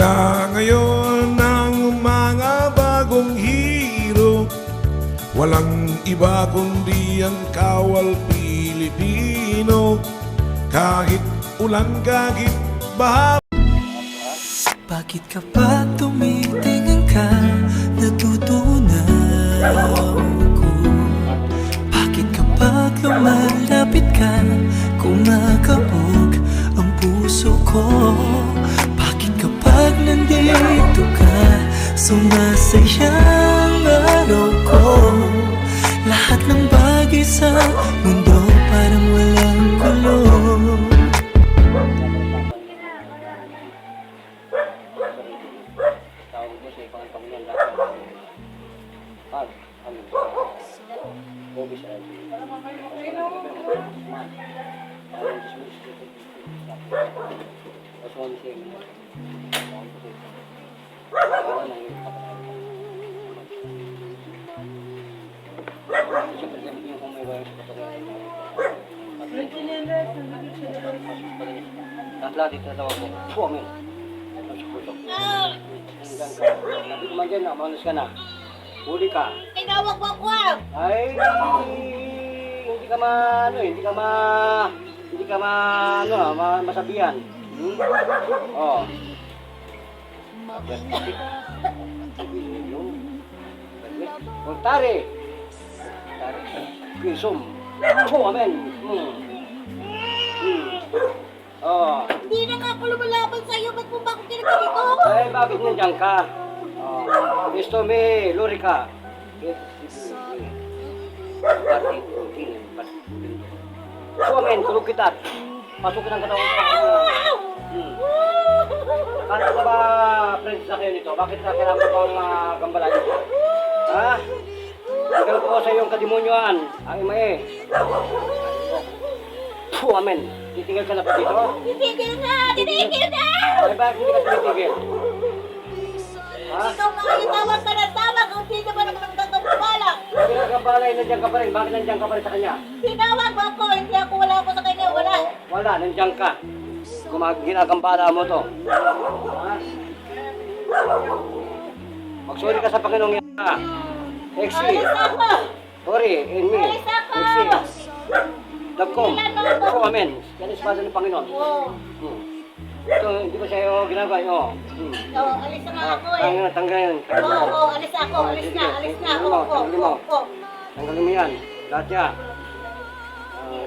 Simula ngayon ng mga bagong hero, walang iba kundi ang Kawal Pilipino. Kahit ulan, kahit baha. Bakit ka ba tumitingin ka? Natutunaw ako. Bakit kapag lumalapit ka, kumakabog ang puso ko? Bakit kapag nandito ka, sumasayang araw ko? Lahat ng bagay sa mundo parang walang gulo. Tatla dito sa tawag ko. Puwamin. Sabi ko man dyan, manos ka na. Huli ka. Tinawag mo ako! Ay, hindi ka masabihan. Oh. Tari. Kisum. Puwamin. Oh. Hindi na nga ako lumalaban sa'yo. Ba't mo ba ako kinaganito? Ay, bakit nandiyan ka? Gusto me, lori ka. Suwamin, tulog kita. Pasukin ang katawan ko. Kano ka ba, friends na kayo nito? Bakit na kailangan mo pang gambala nito? Ha? Ikaw ko sa iyong kadimonyoan. Ang imae. Suwamin, titigil ka na pa dito? Titigil na! Titigil na! Ay, bakit hindi ka titigil? Ha? Ikaw mga itawag ka ng tawag. Kung sino ba naman ang gagambala? Hindi ka gambala, nandiyan ka pa rin. Bakit nandiyan ka pa rin sa kanya? Tinawag mo ako. Hindi ako wala ako sa kanya. Wala. Wala, nandiyan ka. Ginagambala mo to. Ha? Magsorry ka sa Panginoong yan. Exi. Alis ako! Sorry, in me. Alis ako! Exi. Dagkom. Ako, amen. Yan ang espada ng Panginoon. Oo. Ito, hindi ko sa'yo ginagawa. Oo, alis na nga ako eh. Tanggal yun. Oo, alis ako. Alis na. Alis na. Oo. Tanggalin mo yan. Lahat yan.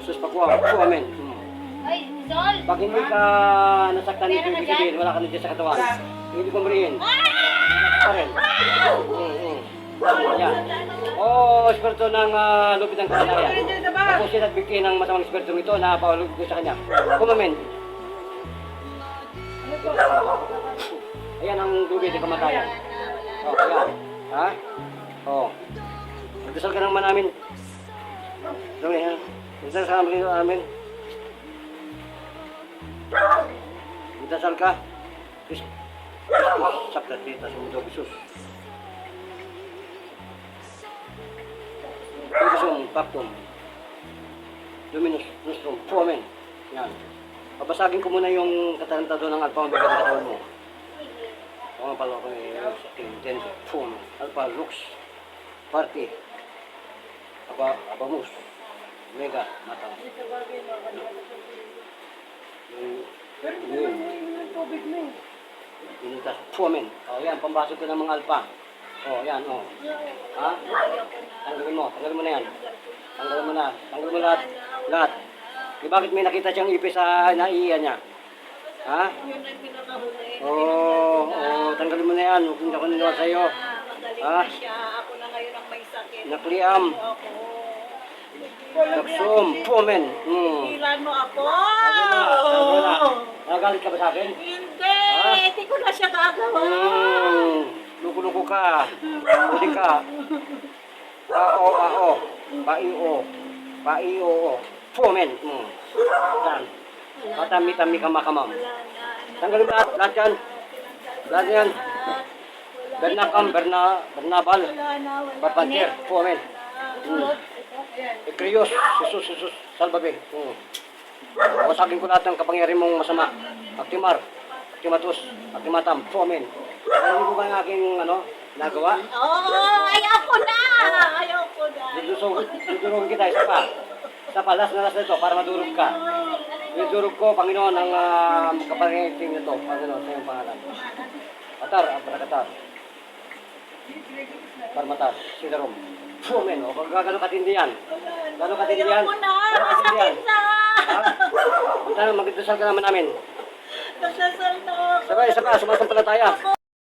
Jesus pakuha. Ako, amen. Ay, Sol! Pag hindi ka nasaktan nito, ibig sabihin, wala ka na dyan sa katawan. Hindi ko marihin. Pa rin. Yan. Espiritu ng lupit ng kalalayan. Ako siya nagbigay ng masamang espiritu ito na napalugod ko sa kanya. Kumamin. Ayan ang lupit ng kamatayan. Ayan. Ha? Magdasal ka naman namin. Magdasal ka namin. Magdasal ka. Saklat dito sa mundo, Jesus. Dominus Pactum. Dominus Nostrum. Amen. Yan. Babasagin ko muna yung katarantado ng Alpha Omega sa katawan mo. Mga pala ko intenso. Fum. Alpha Lux. Party. Abamus. Omega. Matang. Yung tubig mo eh. Binitas. Amen. Yan. Pambasok ko ng mga Alpha. Yan, Ha? Tanggalin mo na yan. Tanggalin mo lahat. Lahat. Bakit may nakita siyang ipis sa naiiyan niya? Ha? Tanggalin mo na yan. Huwag hindi ako ninawa sa'yo. Ha? Ako na ngayon ang may sakit. Nakliam. Nagsum. Pumen. Ilan mo ako? Nagalit ka ba sa akin? Hindi. Hindi ko na siya gagawa. Luko-luko ka. Huli ka. Ao. Paiyo. Pumen. Yan. Matami-tami ka makamam. Tanggalin mo lahat yan. Lahat yan. Bernabal. Papantir. Pumen. Krios. Jesus. Salbabe. Wasagin ko lahat ng kapangyarihan mong masama. Aktimar. Kimatos, Akimatam, Fomen. Alam mo ba ang aking nagawa? Oo, ayoko na! Ayoko na! Dudurugin kita, isa pa, last na ito, para madurog ka. Dudurog ko, Panginoon, ang kapangiting nito, Panginoon, sa iyong pangalan. Atar, Abrakatar. Parmatar, Sidarom. Fomen, o, gano'ng katindi yan? Gano'ng katindi yan? Ayoko na! Gano'ng katindi yan? Masakit na! Ha? Magdasal ka naman namin. Nagdasal na ako. Sabay, sumasampalataya.